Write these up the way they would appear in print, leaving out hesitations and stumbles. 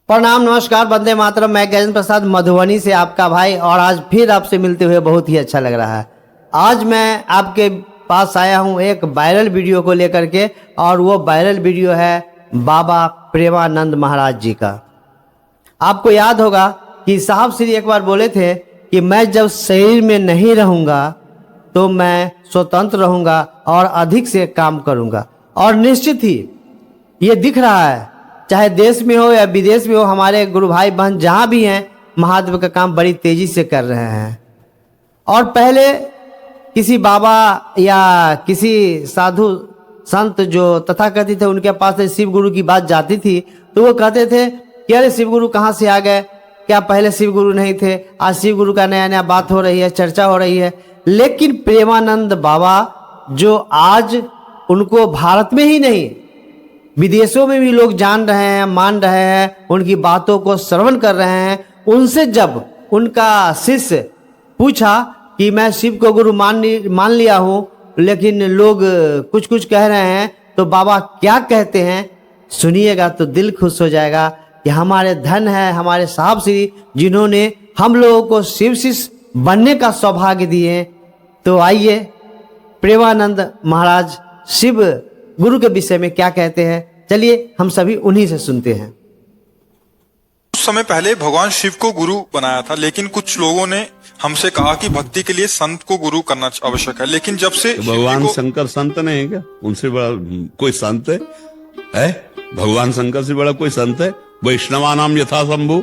प्रणाम, नमस्कार, वंदे मातरम। मैं गजेंद्र प्रसाद मधुबनी से आपका भाई, और आज फिर आपसे मिलते हुए बहुत ही अच्छा लग रहा है। आज मैं आपके पास आया हूं एक वायरल वीडियो को लेकर के, और वो वायरल वीडियो है बाबा प्रेमानंद महाराज जी का। आपको याद होगा कि साहब श्री एक बार बोले थे कि मैं जब शरीर में नहीं रहूंगा तो मैं स्वतंत्र रहूंगा और अधिक से काम करूंगा। और निश्चित ही ये दिख रहा है, चाहे देश में हो या विदेश में हो, हमारे गुरु भाई बहन जहां भी हैं महादेव का काम बड़ी तेजी से कर रहे हैं। और पहले किसी बाबा या किसी साधु संत जो तथाकथित थे उनके पास से शिव गुरु की बात जाती थी तो वो कहते थे कि अरे शिव गुरु कहाँ से आ गए, क्या पहले शिव गुरु नहीं थे? आज शिव गुरु का नया नया बात हो रही है, चर्चा हो रही है। लेकिन प्रेमानंद बाबा जो आज उनको भारत में ही नहीं विदेशों में भी लोग जान रहे हैं, मान रहे हैं, उनकी बातों को श्रवण कर रहे हैं, उनसे जब उनका शिष्य पूछा कि मैं शिव को गुरु मान लिया हूं, लेकिन लोग कुछ कुछ कह रहे हैं, तो बाबा क्या कहते हैं सुनिएगा तो दिल खुश हो जाएगा कि हमारे धन है हमारे साहब श्री जिन्होंने हम लोगों को शिव शिष्य बनने का सौभाग्य दिए। तो आइए प्रेमानंद महाराज शिव गुरु के विषय में क्या कहते हैं, चलिए हम सभी उन्हीं से सुनते हैं। कुछ समय पहले भगवान शिव को गुरु बनाया था, लेकिन कुछ लोगों ने हमसे कहा कि भक्ति के लिए संत को गुरु करना आवश्यक है। लेकिन जब से तो भगवान शंकर संत नहीं है क्या? उनसे बड़ा कोई संत है? भगवान शंकर से बड़ा कोई संत है? वैष्णवा नाम यथा शंभु,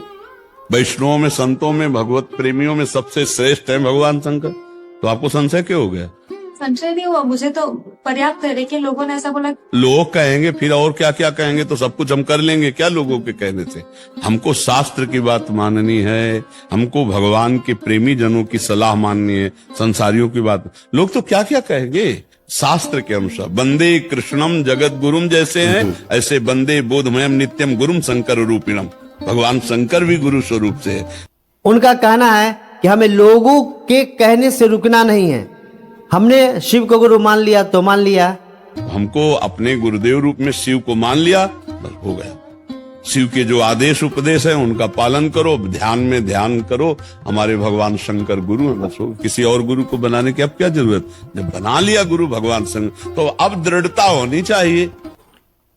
वैष्णवों में संतों में भगवत प्रेमियों में सबसे श्रेष्ठ है भगवान शंकर। तो आपको संशय क्यों हो गया? संशय नहीं हुआ, मुझे तो पर्याप्त है, लेकिन लोगों ने ऐसा बोला। लोग कहेंगे फिर और क्या क्या कहेंगे, तो सब कुछ हम कर लेंगे क्या लोगों के कहने से? हमको शास्त्र की बात माननी है, हमको भगवान के प्रेमी जनों की सलाह माननी है, संसारियों की बात। लोग तो क्या क्या कहेंगे शास्त्र के अनुसार। वंदे कृष्णम जगत गुरुम जैसे हैं, ऐसे वंदे बोधमयम नित्यम गुरुम शंकर रूपिणम। भगवान शंकर भी गुरु स्वरूप से है। उनका कहना है कि हमें लोगों के कहने से रुकना नहीं है, हमने शिव को गुरु मान लिया तो मान लिया। हमको अपने गुरुदेव रूप में शिव को मान लिया, बस हो गया। शिव के जो आदेश उपदेश है उनका पालन करो, ध्यान में ध्यान करो। हमारे भगवान शंकर गुरु हैं, बस हो। किसी और गुरु को बनाने की अब क्या जरूरत? जब बना लिया गुरु भगवान शंकर तो अब दृढ़ता होनी चाहिए।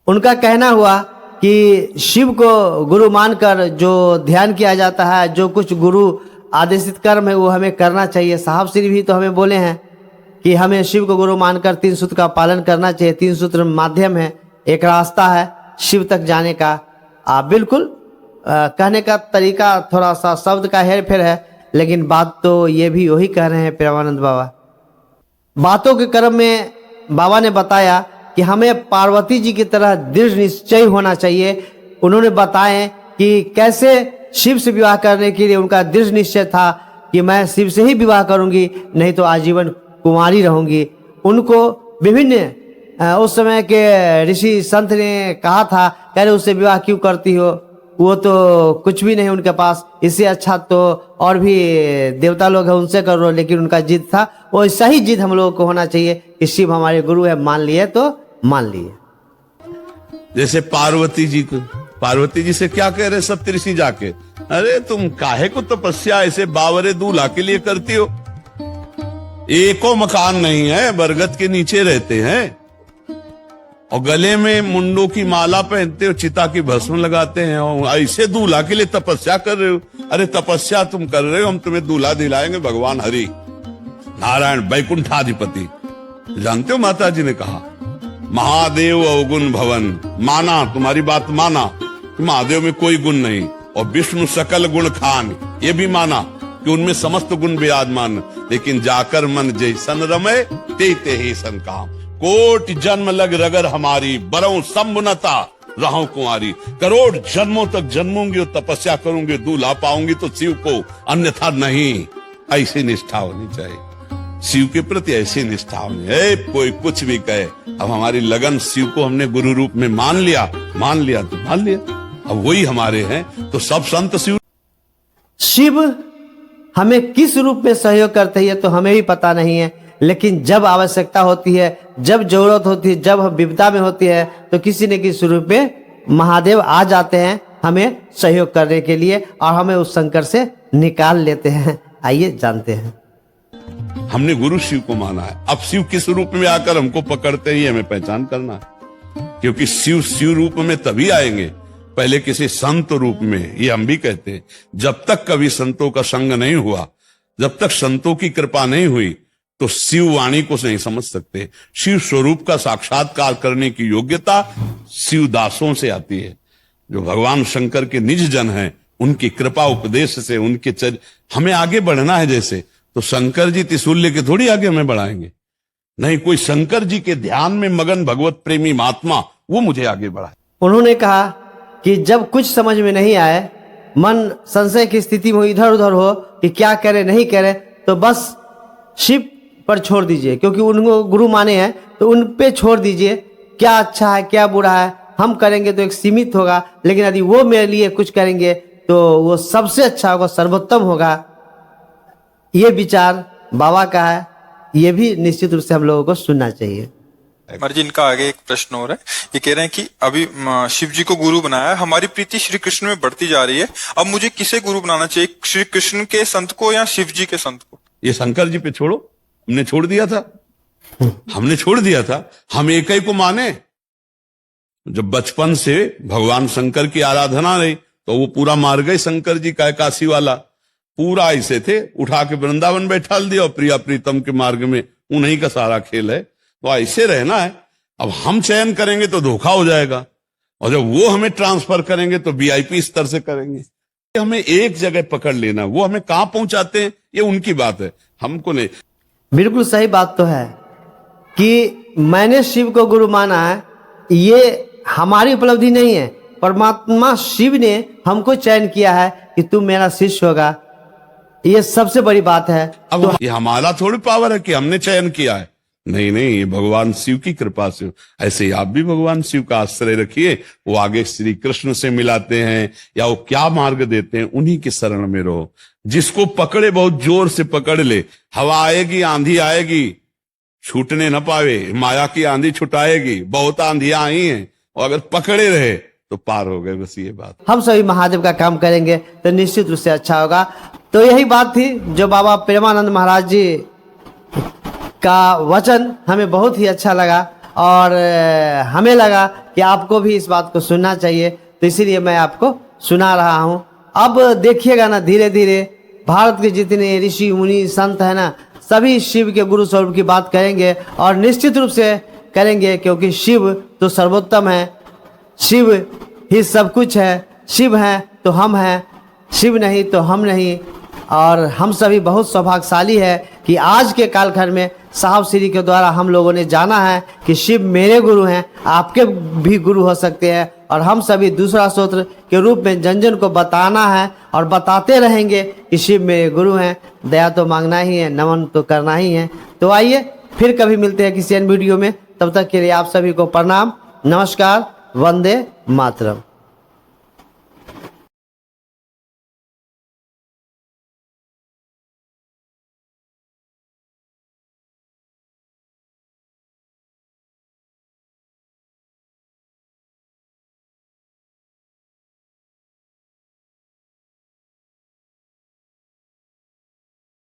उनका कहना हुआ कि शिव को गुरु मानकर जो ध्यान किया जाता है, जो कुछ गुरु आदेशित कर्म है वो हमें करना चाहिए। साहब श्री भी तो हमें बोले हैं कि हमें शिव को गुरु मानकर 3 सूत्र का पालन करना चाहिए। 3 सूत्र माध्यम है, एक रास्ता है शिव तक जाने का। बिल्कुल कहने का तरीका थोड़ा सा शब्द का हेर फेर है, लेकिन बात तो ये भी वही कह रहे हैं प्रेमानंद बाबा। बातों के क्रम में बाबा ने बताया कि हमें पार्वती जी की तरह दृढ़ निश्चय होना चाहिए। उन्होंने बताए कि कैसे शिव से विवाह करने के लिए उनका दृढ़ निश्चय था कि मैं शिव से ही विवाह करूंगी, नहीं तो आजीवन कुमारी रहूंगी। उनको विभिन्न उस समय के ऋषि संत ने कहा था, कह रहे उससे विवाह क्यों करती हो, वो तो कुछ भी नहीं उनके पास, इससे अच्छा तो और भी देवता लोग हैं उनसे कर लो। लेकिन उनका जिद था, वो सही जिद हम लोगों को होना चाहिए कि शिव हमारे गुरु है, मान लिए तो मान लिए। जैसे पार्वती जी से क्या कह रहे सब ऋषि जाके, अरे तुम काहे को तपस्या ऐसे बावरे दूल्हा के लिए करती हो? एको मकान नहीं है, बरगद के नीचे रहते हैं और गले में मुंडों की माला पहनते हो, चिता की भस्म लगाते हैं और ऐसे दूल्हा के लिए तपस्या कर रहे हो। अरे तपस्या तुम कर रहे हो, हम तुम्हें दूल्हा दिलाएंगे भगवान हरि नारायण वैकुंठाधिपति। जानते हो माता जी ने कहा महादेव अवगुण भवन, माना तुम्हारी बात माना कि महादेव में कोई गुण नहीं, और विष्णु सकल गुण खान, ये भी माना कि उनमें समस्त गुण विराजमान, लेकिन जाकर मन जैसन रमे ते ही सन काम। कोटि जन्म लग रगर हमारी, बरऊं संबुनता रहूं कुंवारी। करोड़ जन्मों तक जन्मूंगी और तपस्या करूंगी, दूल्हा पाऊंगी तो शिव को, अन्यथा नहीं। ऐसी निष्ठा होनी चाहिए शिव के प्रति, ऐसी निष्ठा होनी है। कोई कुछ भी कहे, अब हमारी लगन शिव को हमने गुरु रूप में मान लिया तो मान लिया, अब वही हमारे हैं। तो सब संत शिव हमें किस रूप में सहयोग करते हैं तो हमें भी पता नहीं है, लेकिन जब आवश्यकता होती है, जब जरूरत होती है, जब हम विपदा में होती है, तो किसी न किसी रूप में महादेव आ जाते हैं हमें सहयोग करने के लिए और हमें उस संकट से निकाल लेते हैं। आइए जानते हैं। हमने गुरु शिव को माना है, अब शिव किस रूप में आकर हमको पकड़ते ही हमें पहचान करना है, क्योंकि शिव शिव रूप में तभी आएंगे, पहले किसी संत रूप में। ये हम भी कहते हैं, जब तक कभी संतों का संग नहीं हुआ, जब तक संतों की कृपा नहीं हुई, तो शिव वाणी को नहीं समझ सकते। शिव स्वरूप का साक्षात्कार करने की योग्यता शिव दासों से आती है, जो भगवान शंकर के निज जन हैं। उनकी कृपा उपदेश से उनके हमें आगे बढ़ना है। जैसे तो शंकर जी त्रिशूल लेके थोड़ी आगे हमें बढ़ाएंगे, नहीं, कोई शंकर जी के ध्यान में मगन भगवत प्रेमी महात्मा वो मुझे आगे बढ़ाए। उन्होंने कहा कि जब कुछ समझ में नहीं आए, मन संशय की स्थिति में इधर उधर हो कि क्या करे नहीं करे, तो बस शिव पर छोड़ दीजिए, क्योंकि उनको गुरु माने हैं तो उन पे छोड़ दीजिए। क्या अच्छा है क्या बुरा है हम करेंगे तो एक सीमित होगा, लेकिन यदि वो मेरे लिए कुछ करेंगे तो वो सबसे अच्छा होगा, सर्वोत्तम होगा। ये विचार बाबा का है, ये भी निश्चित रूप से हम लोगों को सुनना चाहिए। महाराज जी, इनका आगे एक प्रश्न हो रहा है। ये कह रहे हैं कि अभी शिव जी को गुरु बनाया है, हमारी प्रीति श्री कृष्ण में बढ़ती जा रही है, अब मुझे किसे गुरु बनाना चाहिए, श्री कृष्ण के संत को या शिव जी के संत को? ये शंकर जी पे छोड़ो, हमने छोड़ दिया था, हमने छोड़ दिया था। हम एक ही को माने। जब बचपन से भगवान शंकर की आराधना रही तो वो पूरा मार गए। शंकर जी का काशी वाला पूरा ऐसे थे, उठा के वृंदावन बैठाल दिया और प्रिया प्रीतम के मार्ग में उन्हीं का सारा खेल है। तो ऐसे रहना है। अब हम चयन करेंगे तो धोखा हो जाएगा, और जब वो हमें ट्रांसफर करेंगे तो वीआईपी स्तर से करेंगे। हमें एक जगह पकड़ लेना, वो हमें कहां पहुंचाते हैं ये उनकी बात है, हमको नहीं। बिल्कुल सही बात तो है कि मैंने शिव को गुरु माना है, ये हमारी उपलब्धि नहीं है। परमात्मा शिव ने हमको चयन किया है कि तू मेरा शिष्य होगा, ये सबसे बड़ी बात है। अब तो ये हमारा थोड़ी पावर है कि हमने चयन किया है, नहीं नहीं, ये भगवान शिव की कृपा से। ऐसे ही आप भी भगवान शिव का आश्रय रखिए, वो आगे श्री कृष्ण से मिलाते हैं या वो क्या मार्ग देते हैं, उन्हीं की शरण में रहो। जिसको पकड़े बहुत जोर से पकड़ ले, हवा आएगी आंधी आएगी छूटने न पावे, माया की आंधी छुटाएगी। बहुत आंधियां आई हैं और अगर पकड़े रहे तो पार हो गए, बस ये बात। हम सभी महादेव का काम करेंगे तो निश्चित रूप से अच्छा होगा। तो यही बात थी जो बाबा प्रेमानंद महाराज जी का वचन हमें बहुत ही अच्छा लगा, और हमें लगा कि आपको भी इस बात को सुनना चाहिए, तो इसीलिए मैं आपको सुना रहा हूँ। अब देखिएगा ना, धीरे धीरे भारत के जितने ऋषि मुनि संत है ना, सभी शिव के गुरु स्वरूप की बात करेंगे, और निश्चित रूप से करेंगे, क्योंकि शिव तो सर्वोत्तम है, शिव ही सब कुछ है। शिव है तो हम हैं, शिव नहीं तो हम नहीं। और हम सभी बहुत सौभाग्यशाली है कि आज के कालखंड में साहब श्री के द्वारा हम लोगों ने जाना है कि शिव मेरे गुरु हैं, आपके भी गुरु हो सकते हैं। और हम सभी दूसरा सूत्र के रूप में जन जन को बताना है और बताते रहेंगे कि शिव मेरे गुरु हैं। दया तो मांगना ही है, नमन तो करना ही है। तो आइए फिर कभी मिलते हैं किसी अन्य वीडियो में, तब तक के लिए आप सभी को प्रणाम, नमस्कार, वंदे मातरम।